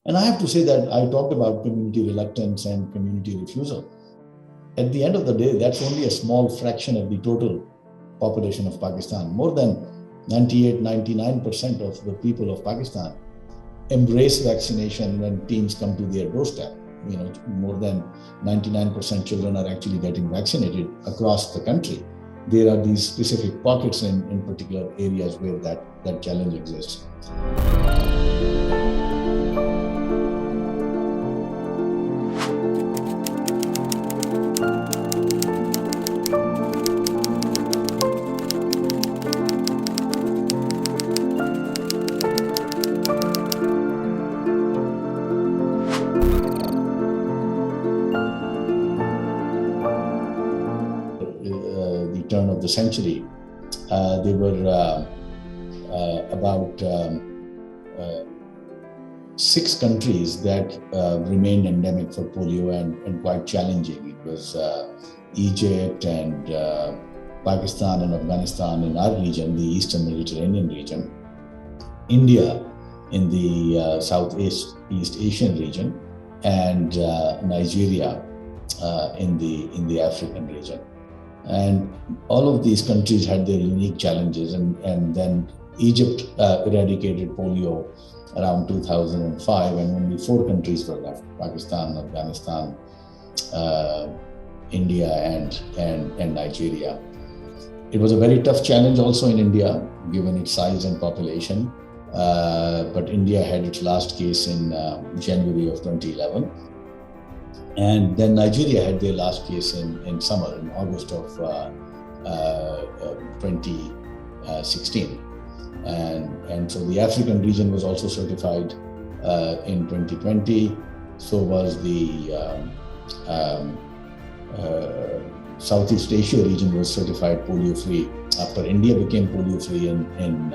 And I have to say that I talked about community reluctance and community refusal. At the end of the day, that's only a small fraction of the total population of Pakistan. More than 98, 99% of the people of Pakistan embrace vaccination when teens come to their doorstep. More than 99% children are actually getting vaccinated across the country. There are these specific pockets in particular areas where that challenge exists. The turn of the century, there were about 6 countries that remained endemic for polio and quite challenging. It was Egypt and Pakistan and Afghanistan in our region, the Eastern Mediterranean region, India in the Southeast Asian region, and Nigeria in the African region. And all of these countries had their unique challenges, and then Egypt eradicated polio around 2005, and only 4 countries were left: Pakistan, Afghanistan, India, and Nigeria. It was a very tough challenge also in India, given its size and population. But India had its last case in January of 2011. And then Nigeria had their last case in summer, in August of 2016. And so the African region was also certified in 2020. So was the Southeast Asia region was certified polio-free after India became polio-free, and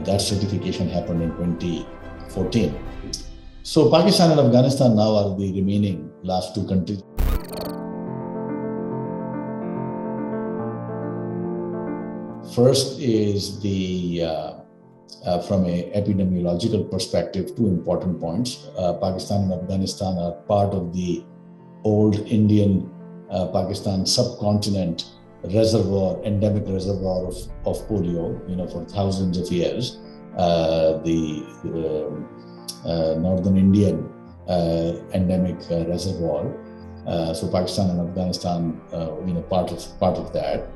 that certification happened in 2014. So Pakistan and Afghanistan now are the remaining last 2 countries. First is from an epidemiological perspective, 2 important points. Pakistan and Afghanistan are part of the old Indian Pakistan subcontinent reservoir, endemic reservoir of polio, for thousands of years. Northern Indian endemic reservoir. So Pakistan and Afghanistan, part of that.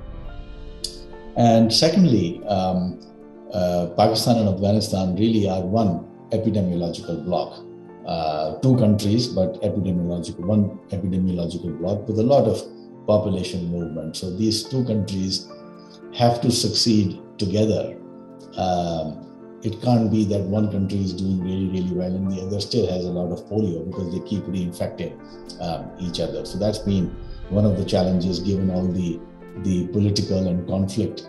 And secondly, Pakistan and Afghanistan really are one epidemiological block. 2 countries, but one epidemiological block with a lot of population movement. So these 2 countries have to succeed together. It can't be that one country is doing really, really well and the other still has a lot of polio, because they keep reinfecting each other. So that's been one of the challenges, given all the political and conflict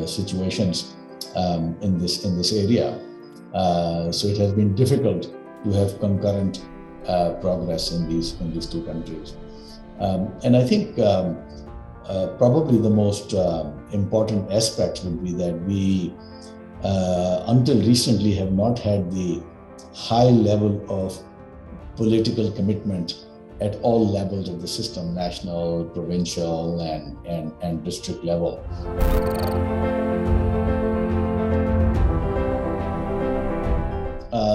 situations in this area. So it has been difficult to have concurrent progress in these 2 countries. And I think probably the most important aspect would be that we until recently have not had the high level of political commitment at all levels of the system: national, provincial, and district level.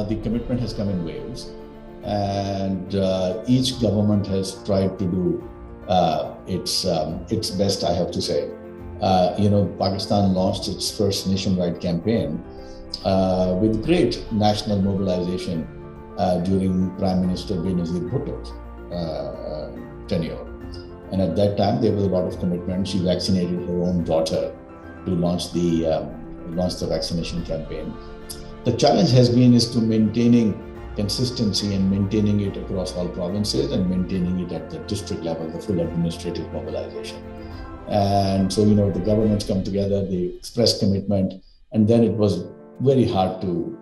The commitment has come in waves, and each government has tried to do its best, I have to say. Pakistan launched its first nationwide campaign with great national mobilization during Prime Minister Benazir Bhutto's tenure. And at that time, there was a lot of commitment. She vaccinated her own daughter to launch the vaccination campaign. The challenge has been to maintaining consistency and maintaining it across all provinces and maintaining it at the district level, the full administrative mobilization. And so, the governments come together, they express commitment, and then it was very hard to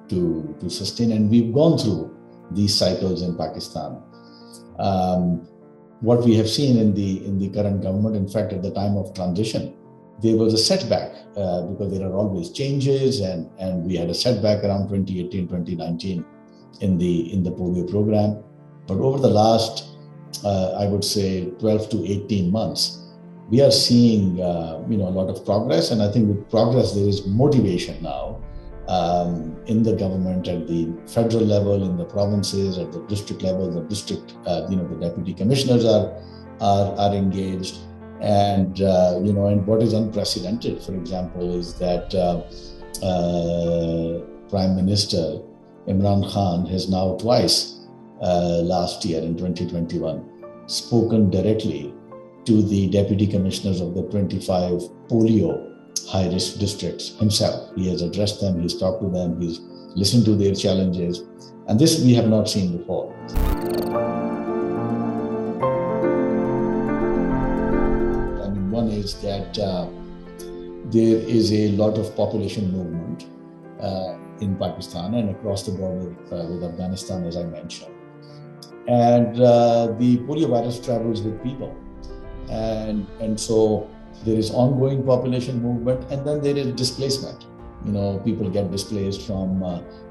sustain. And we've gone through these cycles in Pakistan. What we have seen in the current government, in fact, at the time of transition, there was a setback because there are always changes, and we had a setback around 2018, 2019 in the polio program. But over the last, I would say, 12 to 18 months, we are seeing a lot of progress. And I think with progress, there is motivation now in the government at the federal level, in the provinces, at the district level. The district, the deputy commissioners are engaged. And and what is unprecedented, for example, is that Prime Minister Imran Khan has now twice last year in 2021 spoken directly to the deputy commissioners of the 25 polio high-risk districts himself. He has addressed them, he's talked to them, he's listened to their challenges, and this we have not seen before. I mean, one is that there is a lot of population movement in Pakistan and across the border with Afghanistan, as I mentioned. And the polio virus travels with people. And so there is ongoing population movement, and then there is displacement. People get displaced from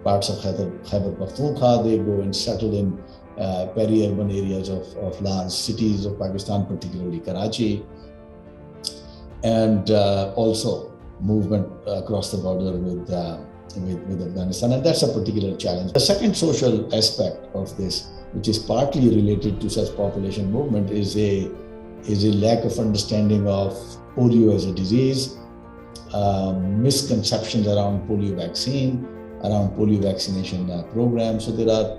parts of Khyber Pakhtunkhwa. They go and settle in peri-urban areas of large cities of Pakistan, particularly Karachi, and also movement across the border with Afghanistan, and that's a particular challenge. The second social aspect of this, which is partly related to such population movement, is a lack of understanding of polio as a disease, misconceptions around polio vaccine, around polio vaccination programs. So there are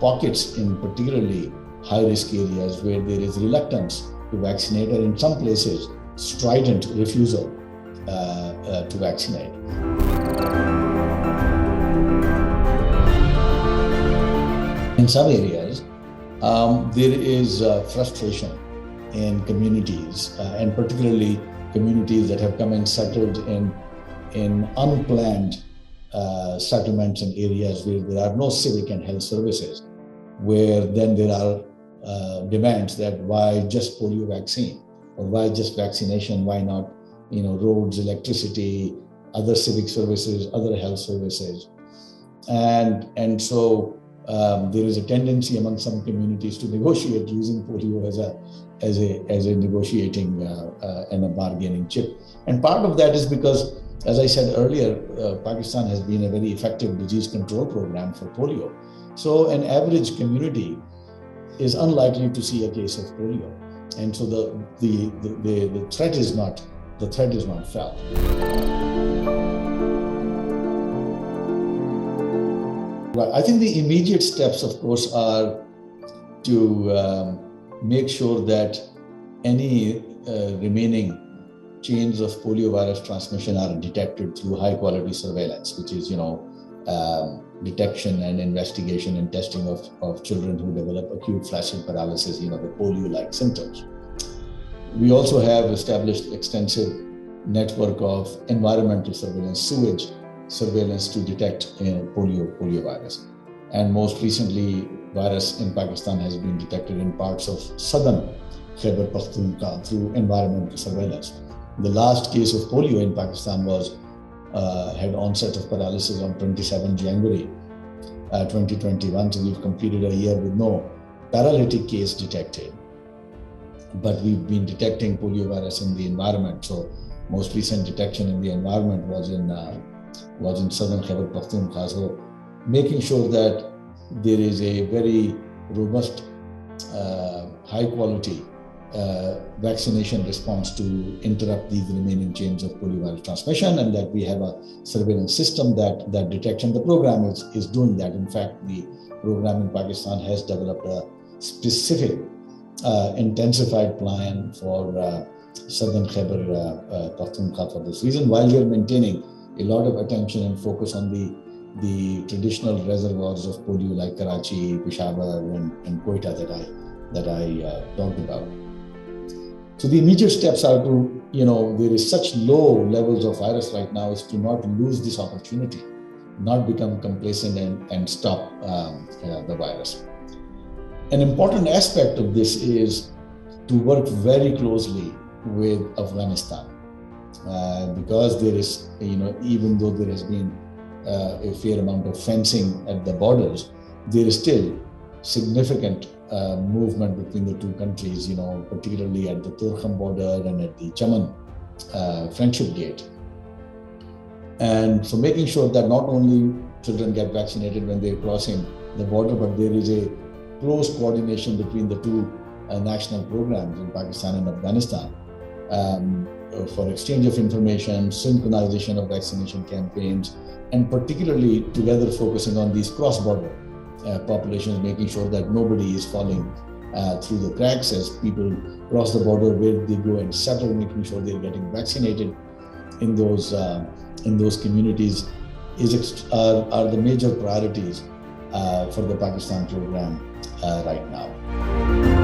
pockets in particularly high-risk areas where there is reluctance to vaccinate, and in some places, strident refusal to vaccinate. In some areas, there is frustration in communities, and particularly communities that have come and settled in unplanned settlements and areas where there are no civic and health services, where then there are demands that why just polio vaccine, or why just vaccination, why not roads, electricity, other civic services, other health services. And so there is a tendency among some communities to negotiate using polio as a negotiating and a bargaining chip. And part of that is because, as I said earlier, Pakistan has been a very effective disease control program for polio. So an average community is unlikely to see a case of polio, and so the threat is not felt. Well, I think the immediate steps, of course, are to make sure that any remaining chains of poliovirus transmission are detected through high-quality surveillance, which is, detection and investigation and testing of children who develop acute flaccid paralysis, the polio-like symptoms. We also have established extensive network of environmental surveillance, sewage surveillance to detect poliovirus. And most recently, virus in Pakistan has been detected in parts of southern Khyber Pakhtunkhwa through environmental surveillance. The last case of polio in Pakistan had onset of paralysis on 27 January 2021. So we've completed a year with no paralytic case detected. But we've been detecting poliovirus in the environment. So most recent detection in the environment was in southern Khyber Pakhtunkhwa. So making sure that there is a very robust, high quality vaccination response to interrupt these remaining chains of poliovirus transmission, and that we have a surveillance system that detects, and the program is doing that. In fact, the program in Pakistan has developed a specific intensified plan for southern Khyber Pakhtunkhwa for this reason, while we are maintaining a lot of attention and focus on the traditional reservoirs of polio like Karachi, Peshawar, and Quetta that I talked about. So the immediate steps are to, there is such low levels of virus right now, is to not lose this opportunity, not become complacent and stop the virus. An important aspect of this is to work very closely with Afghanistan, because there is, even though there has been a fair amount of fencing at the borders, there is still significant movement between the two countries, particularly at the Torkham border and at the Chaman Friendship Gate. And so making sure that not only children get vaccinated when they're crossing the border, but there is a close coordination between the two national programs in Pakistan and Afghanistan for exchange of information, synchronization of vaccination campaigns, and particularly together focusing on these cross-border populations, making sure that nobody is falling through the cracks as people cross the border, where they go and settle, making sure they're getting vaccinated in those communities are the major priorities for the Pakistan program right now.